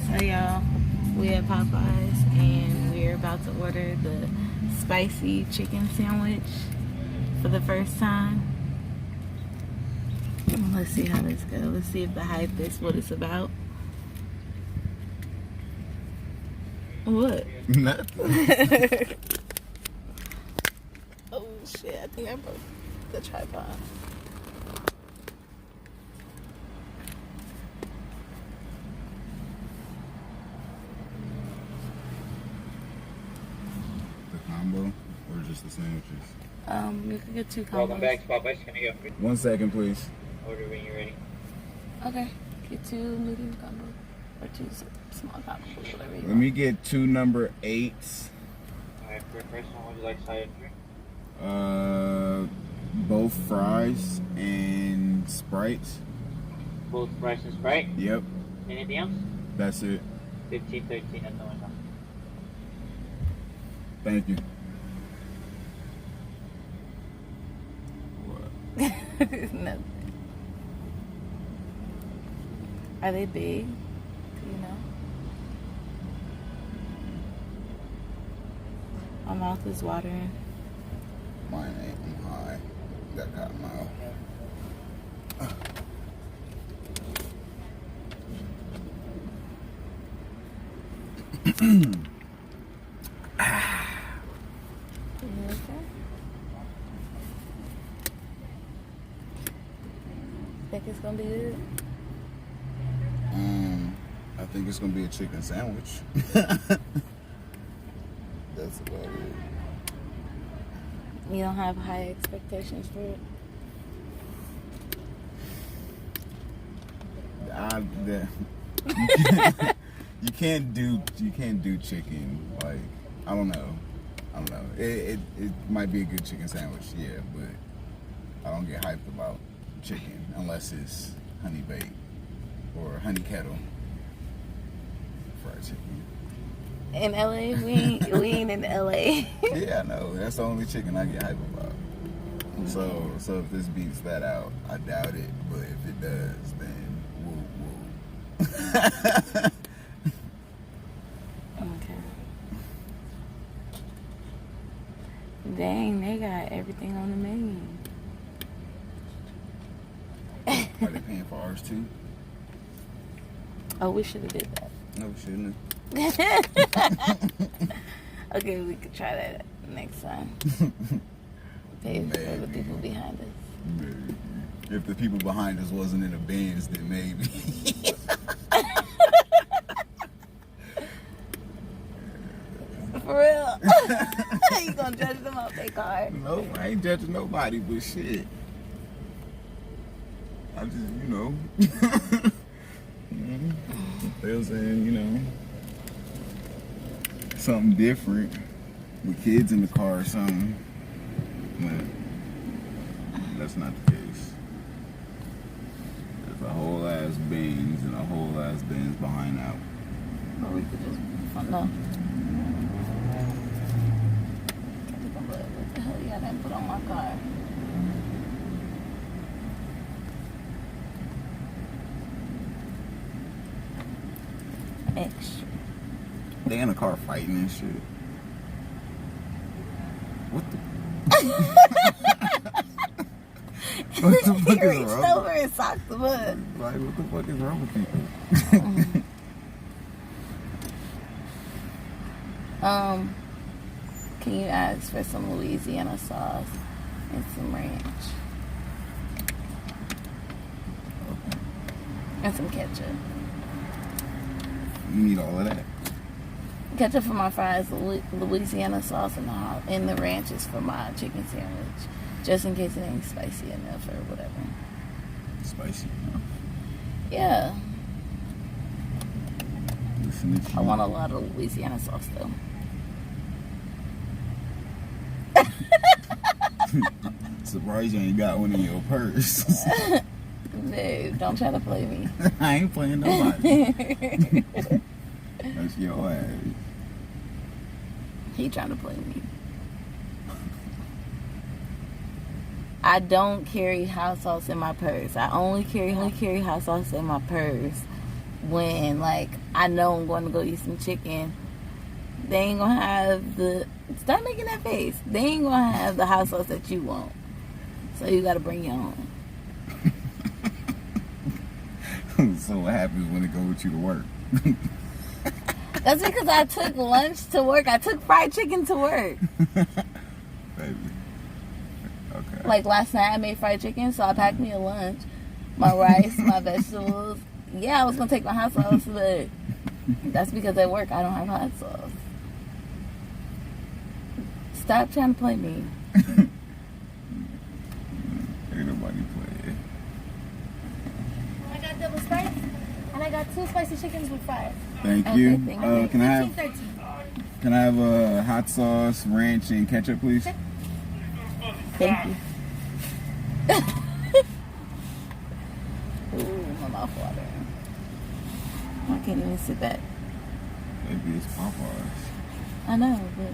So y'all, we at Popeyes and we're about to order the spicy chicken sandwich for the first time. Let's see how this goes. Let's see if the hype is what it's about. What? Nothing. Oh shit, I think I broke the tripod. The combo or just the sandwiches? You can get 2 combos. Welcome back to Popeyes. Can I get 1 second, please. order when you're ready? Okay, get 2 medium combos or 2 small combos, whatever you Let want. me get 2 number 8s. Alright, for the first one, would you like side and drink? Both fries and Sprites. Both fries and Sprite. Yep, Anything else? that's it. 15, 13 at the window. Thank you. Nothing. Are they big? Do you know? My mouth is watering. Mine ain't. I'm high. Got cotton mouth. You okay? Think it's gonna be good? I think it's gonna be a chicken sandwich. That's about it. You don't have high expectations for it? You can't do chicken. Like, I don't know. It might be a good chicken sandwich, yeah, but I don't get hyped about chicken unless it's honey baked or honey kettle fried chicken. In LA, we ain't in LA. Yeah, I know. That's the only chicken I get hyped about. So if this beats that out, I doubt it. But if it does, then woo woo. Okay. Dang, they got everything on the menu. Are they paying for ours too? Oh, we should have did that. No, we shouldn't. Okay, we could try that next time. Pay for the people behind us. Maybe. If the people behind us wasn't in a Benz, then maybe. For real? You gonna judge them off their car? No, I ain't judging nobody, but shit. I just, they was saying, something different with kids in the car or something. But that's not the case. There's a whole ass Benz and a whole ass Benz behind out. Or we could just, no. What the hell you gotta put on my car? Extra. They in the car fighting and shit. What the? What the fuck He is reached wrong? over and socked the bud. Like, what the fuck is wrong with people? Can you ask for some Louisiana sauce and some ranch? And some ketchup. You need all of that. Ketchup for my fries, Louisiana sauce, and the ranch is for my chicken sandwich. Just in case it ain't spicy enough or whatever. Spicy. Yeah. Listen to you. I want a lot of Louisiana sauce though. Surprised you ain't got one in your purse. Dude, don't try to play me. I ain't playing nobody. That's your ass. He trying to play me. I don't carry hot sauce in my purse. I only carry hot sauce in my purse when, like, I know I'm going to go eat some chicken, they ain't going to have the... Stop making that face. They ain't going to have the hot sauce that you want. So you got to bring your own. So what happens when it go with you to work? That's because I took lunch to work. I took fried chicken to work. Baby. Okay. Like last night I made fried chicken, so I packed me a lunch. My rice, my vegetables. Yeah, I was going to take my hot sauce, but that's because at work I don't have hot sauce. Stop trying to play me. Ain't nobody playing. I got double spice, and I got 2 spicy chickens with fries. Thank Okay, you. thank you. Can I have 13. can I have a hot sauce, ranch, and ketchup, please? Thank you. Ooh, my mouth watering. I can't even sit back. Maybe it's Popeyes. I know, but...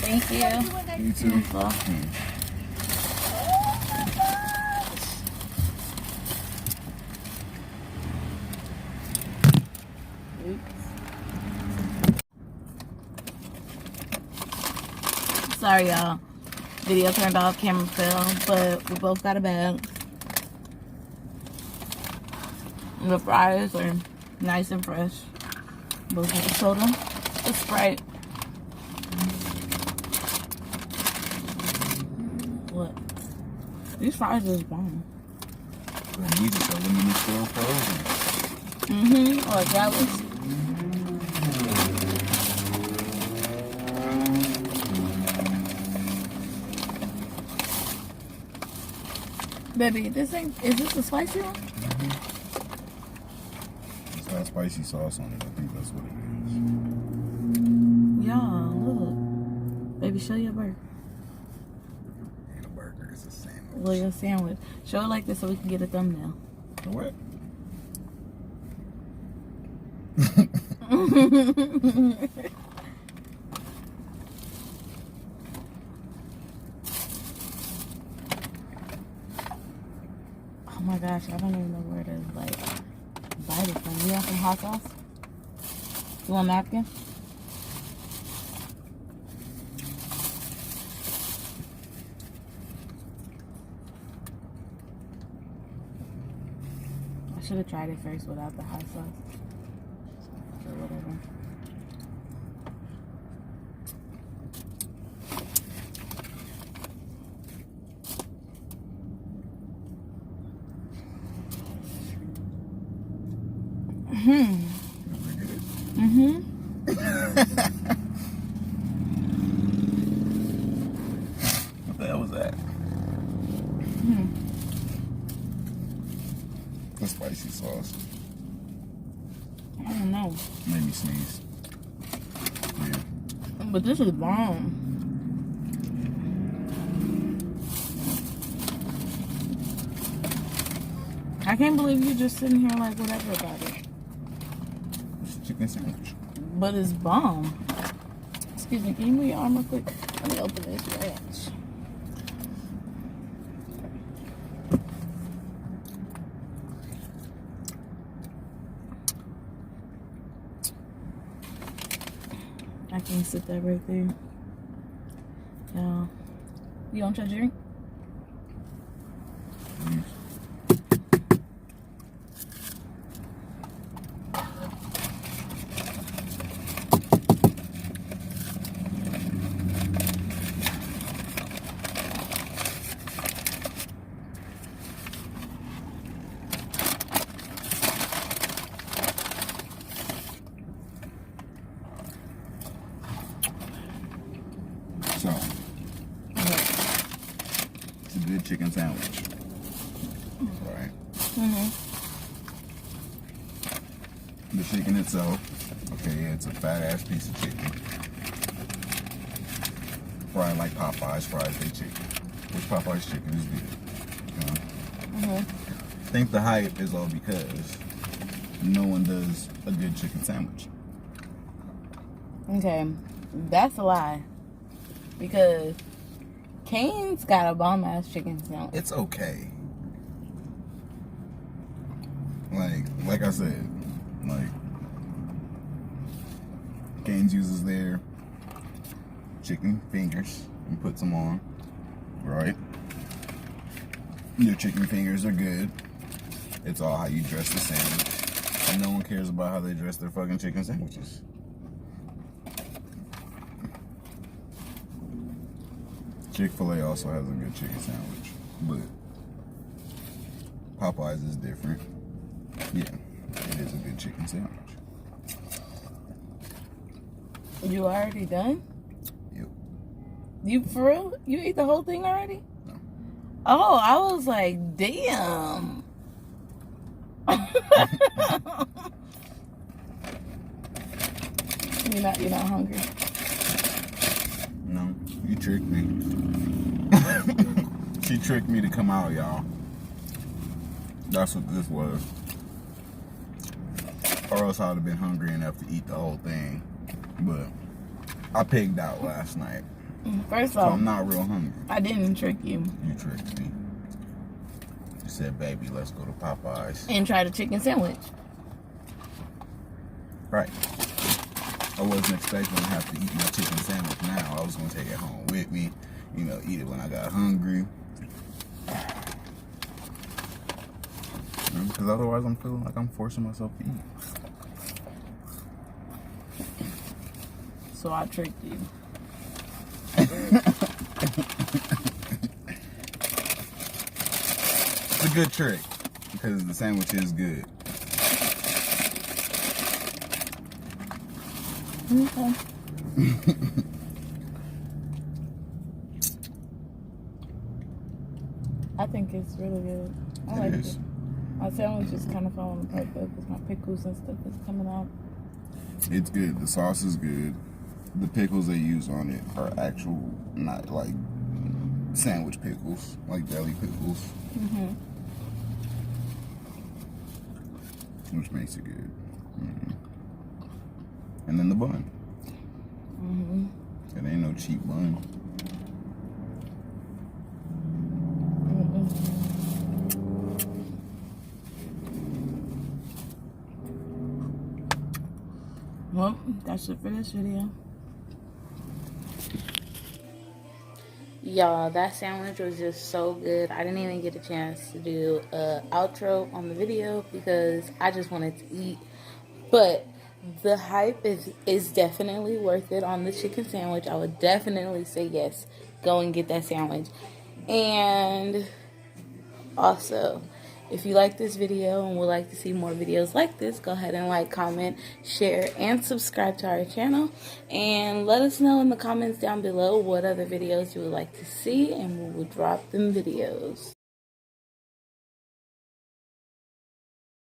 Thank you. You too. Well, sorry, y'all. Video turned off, camera fell, but we both got a bag. The fries are nice and fresh. Both have a soda, a Sprite. What? These fries is bomb. These are the mini store frozen. Or that was. Baby, this ain't. Is this a spicy one? It's got spicy sauce on it. I think that's what it Y'all, look. Baby, show your burger. is. Ain't a burger, it's a sandwich. Well, your sandwich. Show it like this so we can get a thumbnail. What? Oh my gosh, I don't even know where to like bite it from. You want some hot sauce? You want a napkin? I should have tried it first without the hot sauce. Or whatever. What the hell was that? The spicy sauce. I don't know. Made me sneeze. Yeah. But this is bomb. I can't believe you're just sitting here like whatever about it. It's a chicken sandwich. But it's bomb. Excuse me, can you move your arm real quick? Let me open this ranch. I can sit that right there. Yeah. You want your drink? So, it's a good chicken sandwich. Right. The chicken itself, okay, yeah, it's a fat ass piece of chicken. Fried like Popeyes fries their chicken. Which Popeyes chicken is good. You know? I think the hype is all because no one does a good chicken sandwich. Okay, that's a lie. Because Cane's got a bomb ass chicken sandwich. It's okay. Like I said, like Cane's uses their chicken fingers and puts them on, right? Your chicken fingers are good. It's all how you dress the sandwich. And no one cares about how they dress their fucking chicken sandwiches. Chick-fil-A also has a good chicken sandwich, but Popeyes is different. Yeah, it is a good chicken sandwich. You already done? Yep. You for real? You ate the whole thing already? No. Oh, I was like, damn. You're not hungry. No, you tricked me. She tricked me to come out, y'all. That's what this was. Or else I'd have been hungry enough to eat the whole thing. But I pigged out last night. First So off, I'm not real hungry. I didn't trick you. You tricked me. You said, baby, let's go to Popeyes. And try the chicken sandwich. Right. I wasn't expecting to have to eat my chicken sandwich now. I was going to take it home with me. You know, eat it when I got hungry. Because otherwise I'm feeling like I'm forcing myself to eat. So I tricked you. It's a good trick. Because the sandwich is good. Okay. I think it's really good. I like it. My sandwich is kind of falling apart though because my pickles and stuff is coming out. It's good. The sauce is good. The pickles they use on it are actual, not like sandwich pickles, like deli pickles. Mm-hmm. Which makes it good. And then the bun. Mm-hmm. It ain't no cheap bun. Well, that's it for this video. Y'all, that sandwich was just so good. I didn't even get a chance to do an outro on the video because I just wanted to eat. But the hype is definitely worth it on the chicken sandwich. I would definitely say yes. Go and get that sandwich. And also, if you like this video and would like to see more videos like this, go ahead and like, comment, share, and subscribe to our channel. And let us know in the comments down below what other videos you would like to see, and we will drop them videos.